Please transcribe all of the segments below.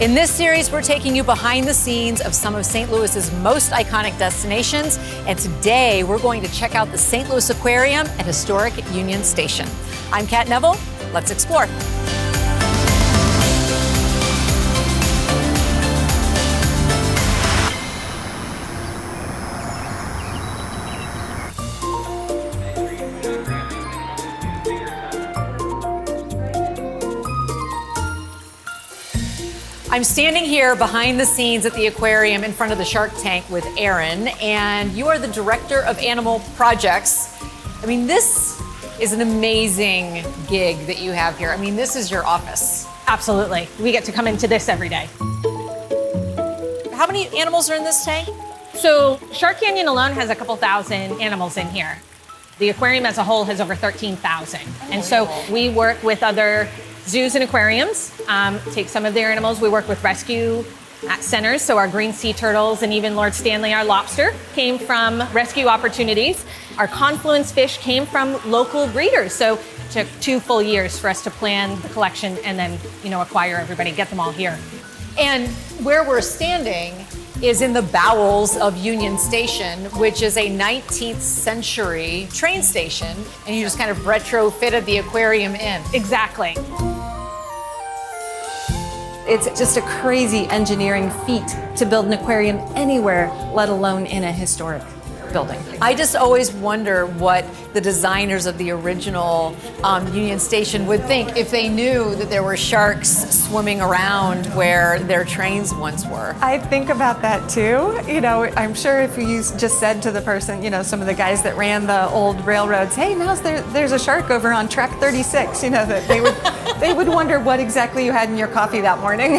In this series, we're taking you behind the scenes of some of St. Louis's most iconic destinations, and today we're going to check out the St. Louis Aquarium at historic Union Station. I'm Kat Neville. Let's explore. I'm standing here behind the scenes at the aquarium in front of the Shark Tank with Erin, and you are the Director of Animal Projects. I mean, this is an amazing gig that you have here. I mean, this is your office. Absolutely. We get to come into this every day. How many animals are in this tank? So Shark Canyon alone has a couple thousand animals in here. The aquarium as a whole has over 13,000. And so we work with other zoos and aquariums, take some of their animals. We work with rescue centers, so our green sea turtles and even Lord Stanley, our lobster, came from rescue opportunities. Our confluence fish came from local breeders, so it took 2 full years for us to plan the collection and then, acquire everybody, get them all here. And where we're standing is in the bowels of Union Station, which is a 19th century train station, and you just kind of retrofitted the aquarium in. Exactly. It's just a crazy engineering feat to build an aquarium anywhere, let alone in a historic building. I just always wonder what the designers of the original Union Station would think if they knew that there were sharks swimming around where their trains once were. I think about that too. I'm sure if you just said to the person, some of the guys that ran the old railroads, hey, there's a shark over on track 36, that they would wonder what exactly you had in your coffee that morning.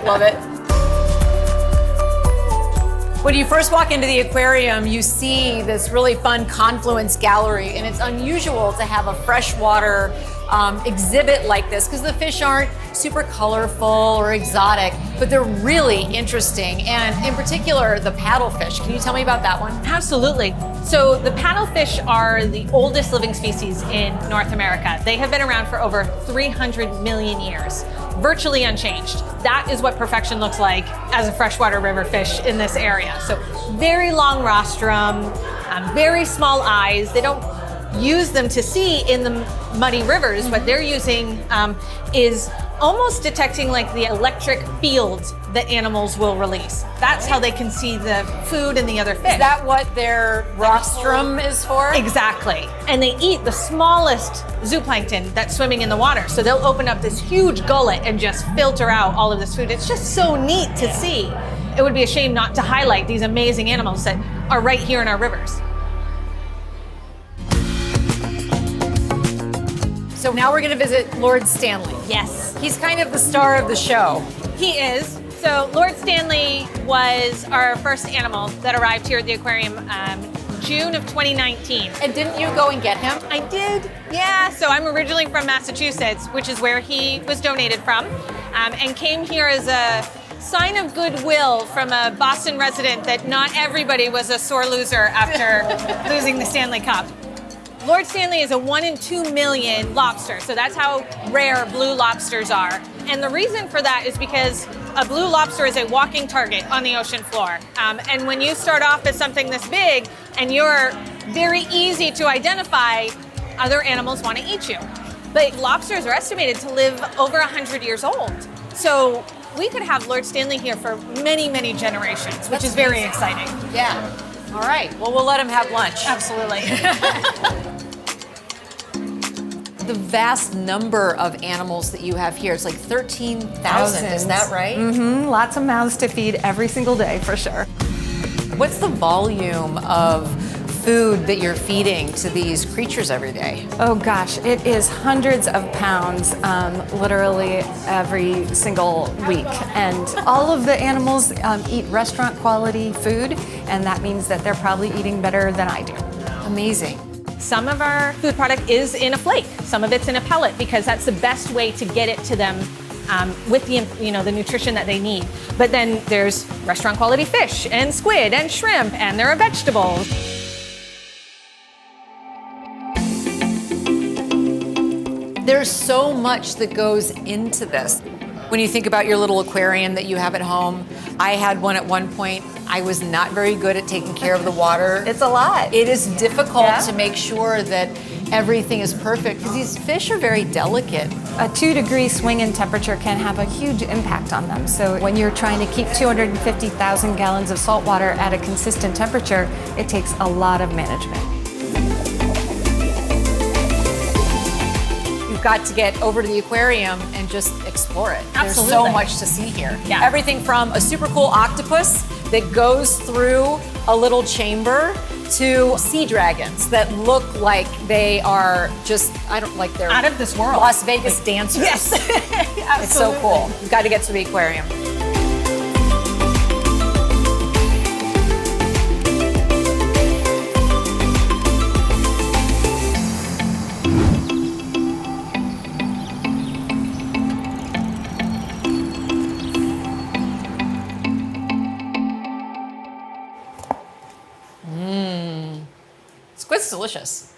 Love it. When you first walk into the aquarium, you see this really fun confluence gallery, and it's unusual to have a freshwater exhibit like this because the fish aren't super colorful or exotic, but they're really interesting. And in particular, the paddlefish. Can you tell me about that one? Absolutely. So the paddlefish are the oldest living species in North America. They have been around for over 300 million years, virtually unchanged. That is what perfection looks like as a freshwater river fish in this area. So very long rostrum, very small eyes. They don't use them to see in the muddy rivers. What they're using is almost detecting like the electric fields that animals will release. That's how they can see the food and the other fish. Is that what their rostrum is for? Exactly. And they eat the smallest zooplankton that's swimming in the water. So they'll open up this huge gullet and just filter out all of this food. It's just so neat to see. It would be a shame not to highlight these amazing animals that are right here in our rivers. So now we're going to visit Lord Stanley. Yes. He's kind of the star of the show. He is. So Lord Stanley was our first animal that arrived here at the aquarium June of 2019. And didn't you go and get him? I did, yeah. So I'm originally from Massachusetts, which is where he was donated from, and came here as a sign of goodwill from a Boston resident that not everybody was a sore loser after losing the Stanley Cup. Lord Stanley is a 1 in 2 million lobster, so that's how rare blue lobsters are. And the reason for that is because a blue lobster is a walking target on the ocean floor. And when you start off as something this big and you're very easy to identify, other animals want to eat you. But lobsters are estimated to live over 100 years old. So we could have Lord Stanley here for many, many generations, which is very exciting. Yeah. All right. Well, we'll let him have lunch. Absolutely. The vast number of animals that you have here, it's like 13,000, is that right? Mm-hmm. Lots of mouths to feed every single day, for sure. What's the volume of food that you're feeding to these creatures every day? Oh gosh, it is hundreds of pounds, literally every single week. And all of the animals eat restaurant quality food, and that means that they're probably eating better than I do. Amazing. Some of our food product is in a flake. Some of it's in a pellet because that's the best way to get it to them with the nutrition that they need. But then there's restaurant quality fish and squid and shrimp, and there are vegetables. There's so much that goes into this. When you think about your little aquarium that you have at home, I had one at one point. I was not very good at taking care of the water. It's a lot. It is difficult Yeah. to make sure that everything is perfect because these fish are very delicate. A 2-degree swing in temperature can have a huge impact on them. So when you're trying to keep 250,000 gallons of salt water at a consistent temperature, it takes a lot of management. You've got to get over to the aquarium and just explore it. There's so Absolutely. much to see here. Yeah. Everything from a super cool octopus that goes through a little chamber to sea dragons that look like they are just, they're Out of this world. Las Vegas dancers. Yes. It's so cool. You've got to get to the aquarium. Squid's delicious.